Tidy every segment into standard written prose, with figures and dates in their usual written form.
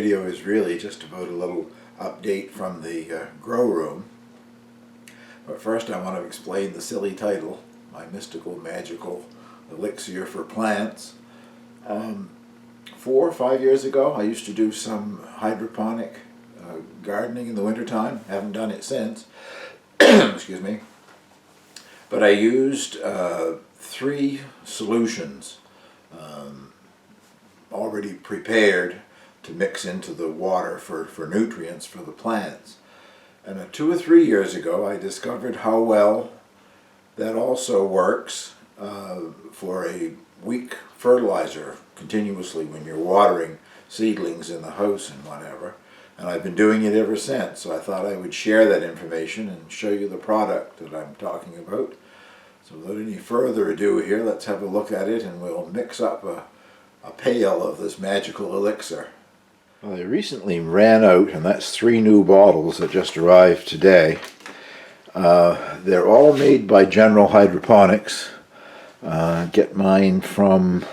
video is really just about a little update from the grow room. But first I want to explain the silly title, my mystical, magical elixir for plants. 4 or 5 years ago I used to do some hydroponic gardening in the wintertime. Haven't done it since. Excuse me. But I used 3 solutions already prepared to mix into the water for nutrients for the plants. And 2 or 3 years ago I discovered how well that also works for a weak fertilizer continuously when you're watering seedlings in the house and whatever. And I've been doing it ever since, so I thought I would share that information and show you the product that I'm talking about. So without any further ado here, let's have a look at it and we'll mix up a pail of this magical elixir. Well, I recently ran out, and that's 3 new bottles that just arrived today. They're all made by General Hydroponics. Get mine from,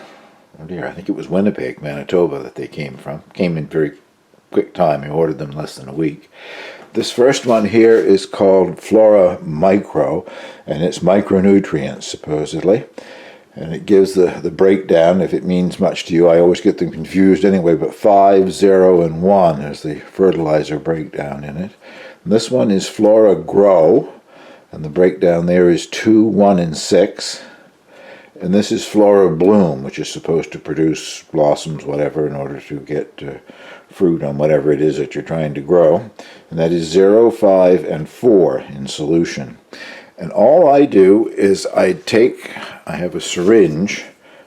oh dear, I think it was Winnipeg, Manitoba that they came from. Came in very quick time. I ordered them less than a week. This first one here is called Flora Micro, and it's micronutrients supposedly. And it gives the breakdown, if it means much to you. I always get them confused anyway, but 5, 0, and 1 is the fertilizer breakdown in it. And this one is Flora Grow, and the breakdown there is 2, 1, and 6. And this is Flora Bloom, which is supposed to produce blossoms, whatever, in order to get fruit on whatever it is that you're trying to grow. And that is 0, 5, and 4 in solution. And all I do is I have a syringe.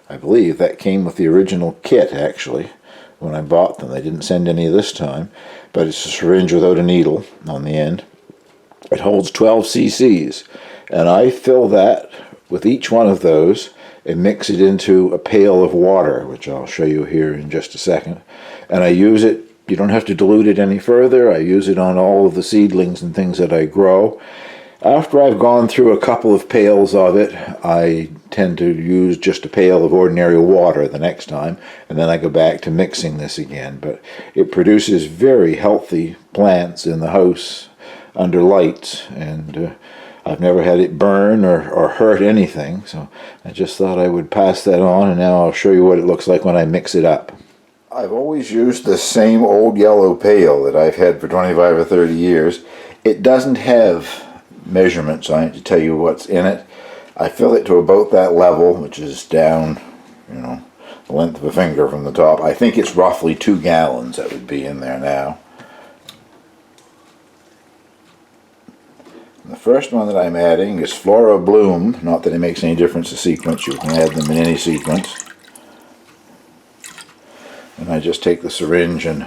I believe that came with the original kit, actually, when I bought them. They didn't send any this time, but it's a syringe without a needle on the end. It holds 12 cc's, and I fill that with each one of those and mix it into a pail of water, which I'll show you here in just a second. And I use it, you don't have to dilute it any further. I use it on all of the seedlings and things that I grow. After I've gone through a couple of pails of it, I tend to use just a pail of ordinary water the next time, and then I go back to mixing this again. But it produces very healthy plants in the house under lights, and I've never had it burn or hurt anything, so I just thought I would pass that on, and now I'll show you what it looks like when I mix it up. I've always used the same old yellow pail that I've had for 25 or 30 years. It doesn't have measurements on it to tell you what's in it. I fill it to about that level, which is down, the length of a finger from the top. I think it's roughly 2 gallons that would be in there now. And the first one that I'm adding is Flora Bloom. Not that it makes any difference the sequence. You can add them in any sequence. And I just take the syringe and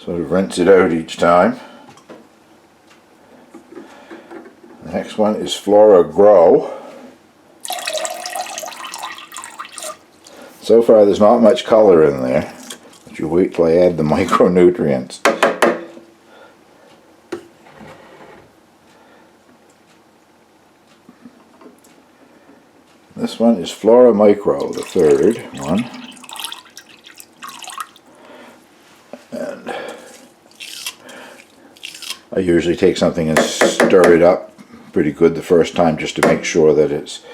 sort of rinse it out each time. The next one is Flora Grow. So far there's not much color in there, but you wait till I add the micronutrients. This one is Flora Micro, the third one. And I usually take something and stir it up pretty good the first time just to make sure that it's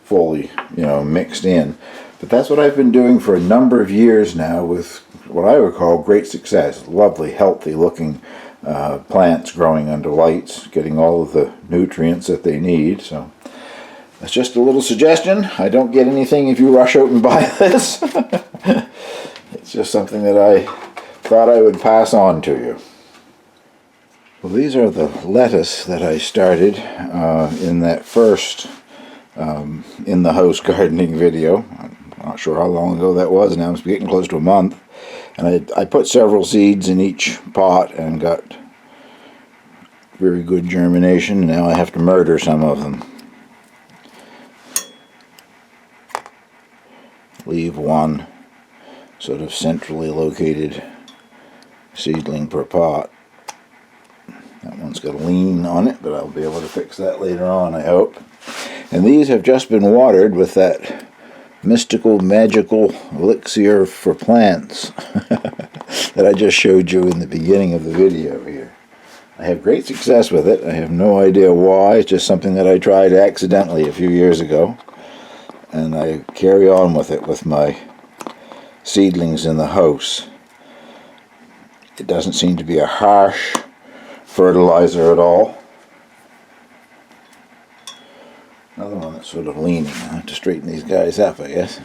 fully, mixed in. But that's what I've been doing for a number of years now with what I would call great success. Lovely, healthy looking plants growing under lights, getting all of the nutrients that they need. So that's just a little suggestion. I don't get anything if you rush out and buy this. It's just something that I thought I would pass on to you. Well, these are the lettuce that I started in that first in-the-house gardening video. I'm not sure how long ago that was, now it's getting close to a month. And I put several seeds in each pot and got very good germination. Now I have to murder some of them. Leave one sort of centrally located seedling per pot. That one's got a lean on it, but I'll be able to fix that later on, I hope. And these have just been watered with that mystical, magical elixir for plants that I just showed you in the beginning of the video here. I have great success with it. I have no idea why. It's just something that I tried accidentally a few years ago. And I carry on with it with my seedlings in the house. It doesn't seem to be a harsh fertilizer at all. Another one that's sort of leaning. I have to straighten these guys up, I guess.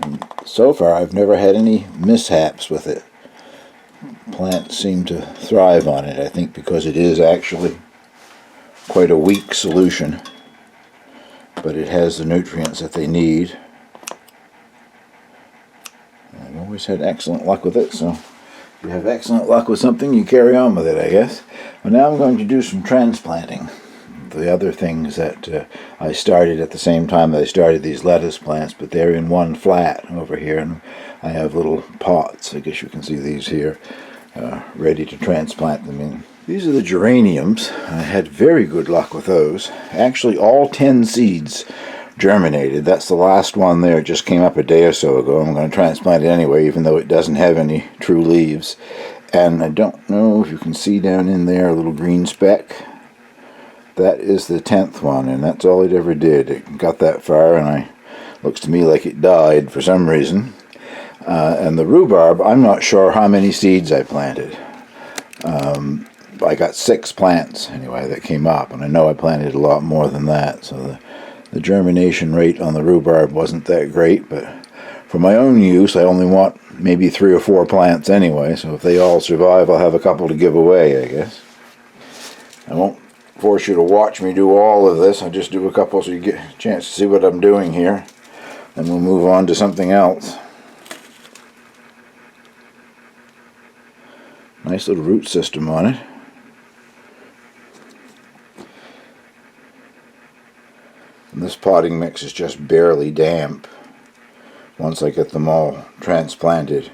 And so far I've never had any mishaps with it. Plants seem to thrive on it, I think, because it is actually quite a weak solution, but it has the nutrients that they need. I've always had excellent luck with it, so if you have excellent luck with something, you carry on with it, I guess. Well, now I'm going to do some transplanting. The other things that I started at the same time that I started these lettuce plants, but they're in one flat over here, and I have little pots, I guess you can see these here, ready to transplant them in. These are the geraniums. I had very good luck with those. Actually, all 10 seeds germinated. That's the last one there. It just came up a day or so ago. I'm going to transplant it anyway, even though it doesn't have any true leaves. And I don't know if you can see down in there a little green speck. That is the 10th one, and that's all it ever did. It got that far, and looks to me like it died for some reason. And the rhubarb, I'm not sure how many seeds I planted. I got 6 plants, anyway, that came up, and I know I planted a lot more than that, so the germination rate on the rhubarb wasn't that great, but for my own use, I only want maybe 3 or 4 plants anyway, so if they all survive, I'll have a couple to give away, I guess. I won't force you to watch me do all of this. I'll just do a couple so you get a chance to see what I'm doing here. Then we'll move on to something else. Nice little root system on it. And this potting mix is just barely damp once I get them all transplanted.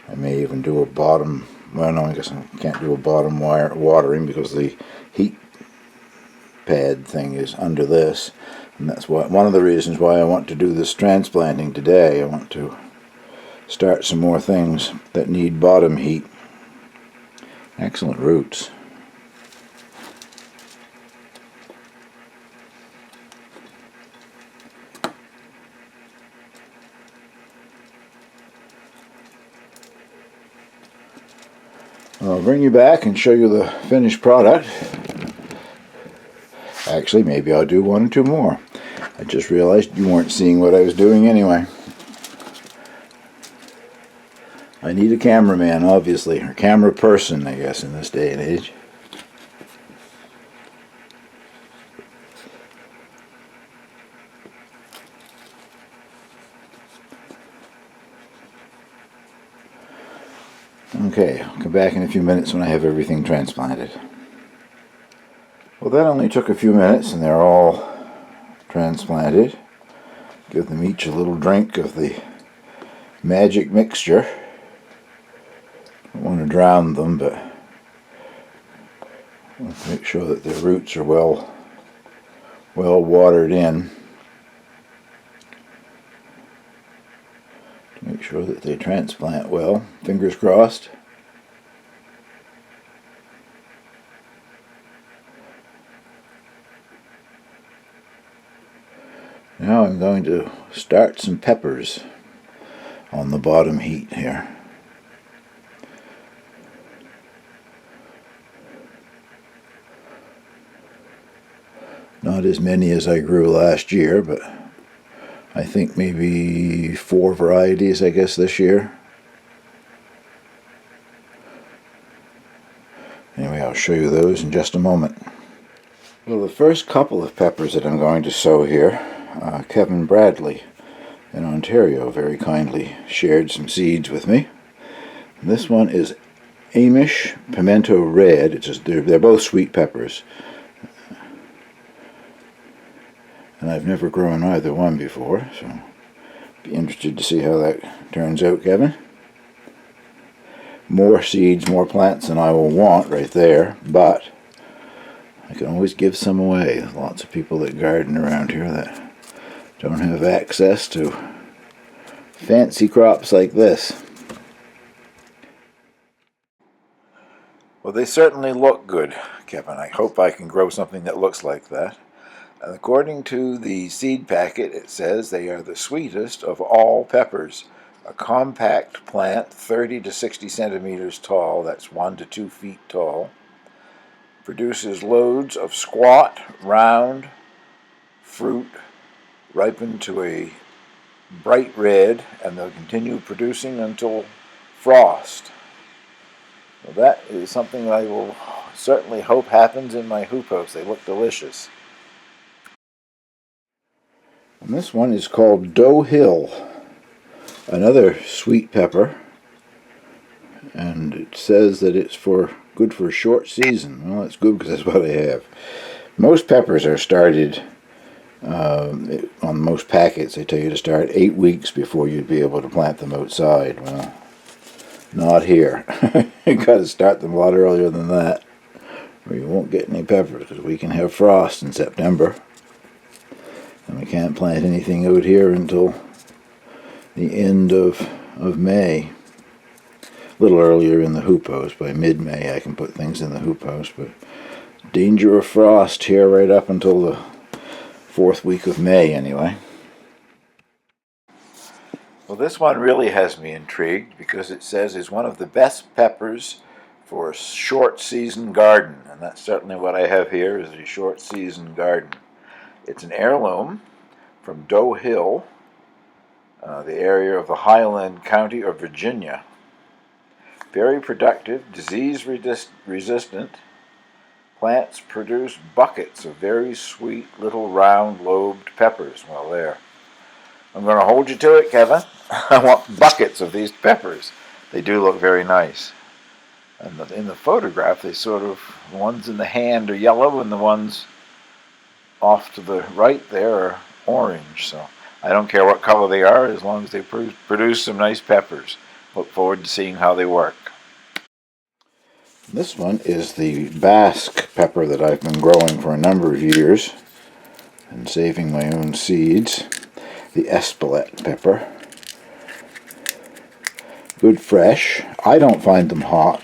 I may even do a bottom, well no, I guess I can't do a bottom watering because the heat pad thing is under this, and that's one of the reasons why I want to do this transplanting today. I want to start some more things that need bottom heat. Excellent roots. I'll bring you back and show you the finished product. Actually, maybe I'll do 1 or 2 more. I just realized you weren't seeing what I was doing anyway. I need a cameraman, obviously, or camera person, I guess, in this day and age. Okay, I'll come back in a few minutes when I have everything transplanted. Well, that only took a few minutes, and they're all transplanted. Give them each a little drink of the magic mixture. Don't want to drown them, but I want to make sure that their roots are well watered in. To make sure that they transplant well. Fingers crossed. Now I'm going to start some peppers on the bottom heat here. Not as many as I grew last year, but I think maybe 4 varieties, I guess, this year. Anyway, I'll show you those in just a moment. Well, the first couple of peppers that I'm going to sow here, Kevin Bradley in Ontario very kindly shared some seeds with me. And this one is Amish Pimento Red. They're both sweet peppers. And I've never grown either one before, so be interested to see how that turns out, Kevin. More seeds, more plants than I will want right there, but I can always give some away. There's lots of people that garden around here that don't have access to fancy crops like this. Well, they certainly look good, Kevin. I hope I can grow something that looks like that. According to the seed packet, it says they are the sweetest of all peppers. A compact plant, 30 to 60 centimeters tall, that's 1 to 2 feet tall, produces loads of squat, round fruit, ripened to a bright red, and they'll continue producing until frost. Well, that is something I will certainly hope happens in my hoop house. They look delicious. And this one is called Doe Hill, another sweet pepper, and it says that it's good for a short season. Well, that's good because that's what I have. Most peppers are started, on most packets they tell you to start 8 weeks before you'd be able to plant them outside. Well, not here. You've got to start them a lot earlier than that, or you won't get any peppers, because we can have frost in September. And we can't plant anything out here until the end of May. A little earlier in the hoop house. By mid-May I can put things in the hoop house, but danger of frost here right up until the 4th week of May anyway. Well, this one really has me intrigued because it says it's one of the best peppers for a short season garden, and that's certainly what I have here is a short season garden. It's an heirloom from Doe Hill, the area of the Highland County of Virginia. Very productive, disease-resistant. Plants produce buckets of very sweet little round lobed peppers. Well, there. I'm going to hold you to it, Kevin. I want buckets of these peppers. They do look very nice. And in the photograph, the ones in the hand are yellow and the ones off to the right there are orange. So I don't care what color they are as long as they produce some nice peppers. Look forward to seeing how they work. This one is the Basque pepper that I've been growing for a number of years and saving my own seeds. The Espelette pepper. Good fresh. I don't find them hot.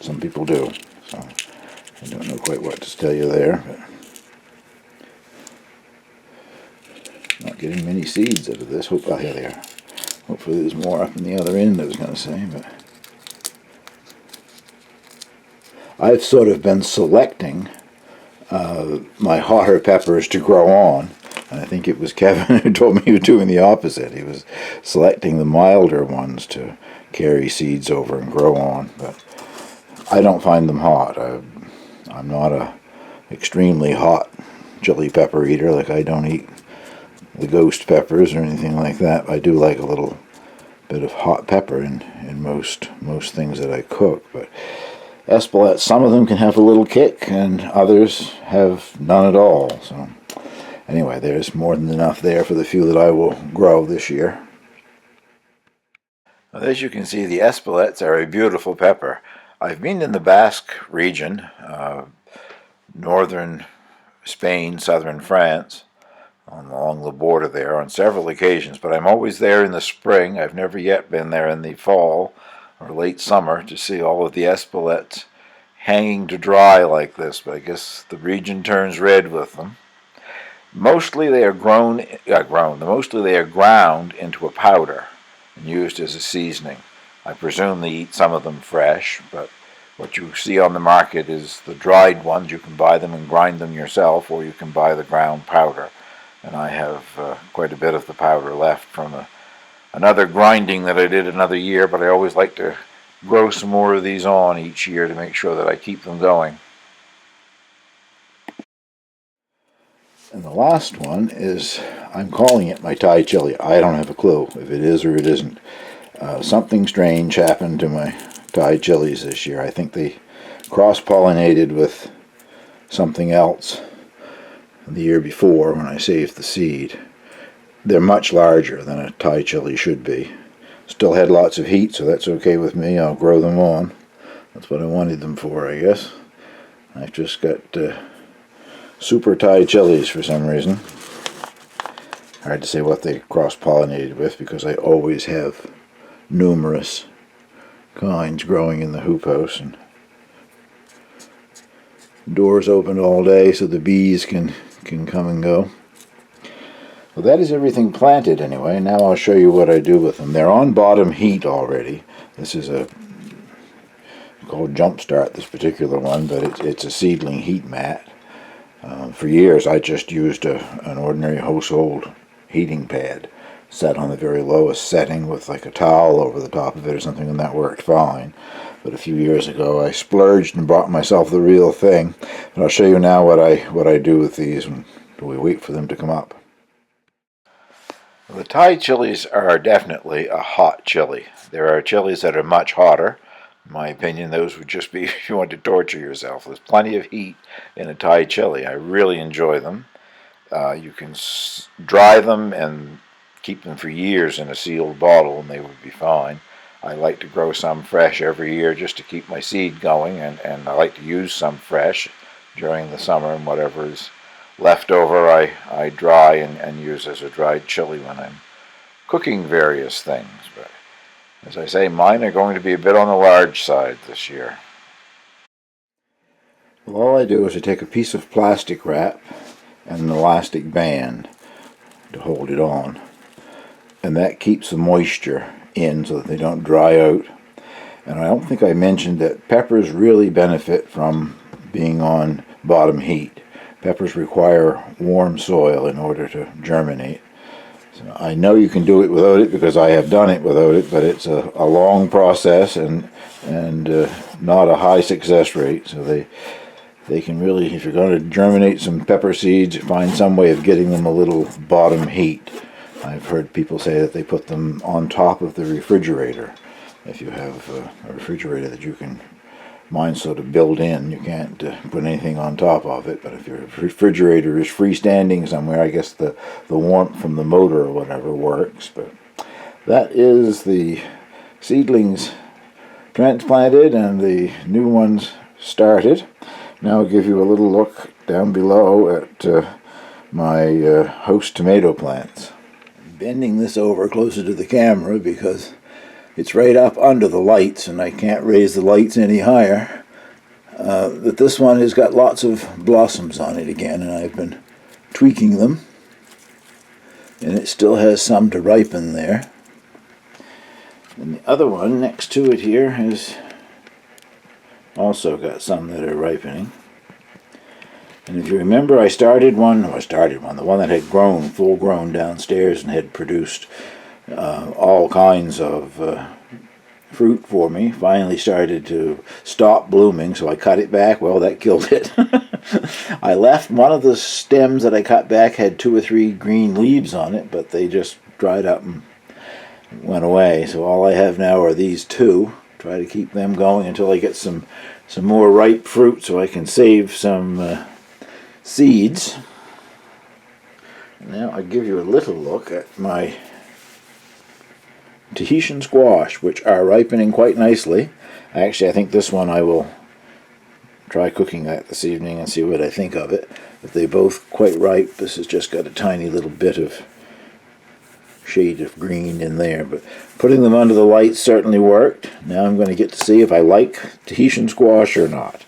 Some people do. So I don't know quite what to tell you there. But not getting many seeds out of this. Here they are. Hopefully there's more up in the other end, I was going to say. But I've sort of been selecting my hotter peppers to grow on. And I think it was Kevin who told me he was doing the opposite. He was selecting the milder ones to carry seeds over and grow on. But I don't find them hot. I'm not a extremely hot chili pepper eater. Like, I don't eat the ghost peppers or anything like that. I do like a little bit of hot pepper in most things that I cook. But Espelette, some of them can have a little kick and others have none at all. So anyway, there's more than enough there for the few that I will grow this year. Well, as you can see, the Espelettes are a beautiful pepper. I've been in the Basque region, northern Spain, southern France, along the border there on several occasions, but I'm always there in the spring. I've never yet been there in the fall or late summer to see all of the Espelettes hanging to dry like this, but I guess the region turns red with them. Mostly they are ground into a powder and used as a seasoning. I presume they eat some of them fresh, but what you see on the market is the dried ones. You can buy them and grind them yourself, or you can buy the ground powder. And I have quite a bit of the powder left from another grinding that I did another year, but I always like to grow some more of these on each year to make sure that I keep them going. And the last one is, I'm calling it my Thai chili. I don't have a clue if it is or it isn't. Something strange happened to my Thai chilies this year. I think they cross-pollinated with something else the year before when I saved the seed. They're much larger than a Thai chili should be. Still had lots of heat, so that's okay with me. I'll grow them on. That's what I wanted them for, I guess. I've just got super Thai chilies for some reason. Hard to say what they cross-pollinated with because I always have numerous kinds growing in the hoop house, and doors open all day so the bees can come and go. Well, that is everything planted anyway. Now I'll show you what I do with them. They're on bottom heat already. This is called Jumpstart, this particular one, but it's a seedling heat mat. For years I just used an ordinary household heating pad set on the very lowest setting with like a towel over the top of it or something, and that worked fine. But a few years ago I splurged and bought myself the real thing. And I'll show you now what I do with these when we wait for them to come up. The Thai chilies are definitely a hot chili. There are chilies that are much hotter. In my opinion, those would just be if you want to torture yourself. There's plenty of heat in a Thai chili. I really enjoy them. You can dry them and keep them for years in a sealed bottle and they would be fine. I like to grow some fresh every year just to keep my seed going, and I like to use some fresh during the summer, and whatever is left over I dry and use as a dried chili when I'm cooking various things. But as I say, mine are going to be a bit on the large side this year. Well, all I do is I take a piece of plastic wrap and an elastic band to hold it on, and that keeps the moisture in so that they don't dry out. And I don't think I mentioned that peppers really benefit from being on bottom heat. Peppers require warm soil in order to germinate. So I know you can do it without it because I have done it without it, but it's a long process and not a high success rate. So they can really, if you're going to germinate some pepper seeds, find some way of getting them a little bottom heat. I've heard people say that they put them on top of the refrigerator. If you have a refrigerator that you can, mine's sort of built in, you can't put anything on top of it, but if your refrigerator is freestanding somewhere, I guess the warmth from the motor or whatever works. But that is the seedlings transplanted and the new ones started. Now I'll give you a little look down below at my house tomato plants. Bending this over closer to the camera because it's right up under the lights and I can't raise the lights any higher. But this one has got lots of blossoms on it again, and I've been tweaking them, and it still has some to ripen there. And the other one next to it here has also got some that are ripening. And if you remember, the one that had grown, full grown downstairs and had produced all kinds of fruit for me, finally started to stop blooming, so I cut it back. Well, that killed it. I left one of the stems that I cut back had 2 or 3 green leaves on it, but they just dried up and went away. So all I have now are these 2. Try to keep them going until I get some more ripe fruit so I can save some seeds. Now I'll give you a little look at my Tahitian squash, which are ripening quite nicely. Actually, I think this one I will try cooking that this evening and see what I think of it. But they both quite ripe. This has just got a tiny little bit of shade of green in there, but putting them under the light certainly worked. Now I'm going to get to see if I like Tahitian squash or not.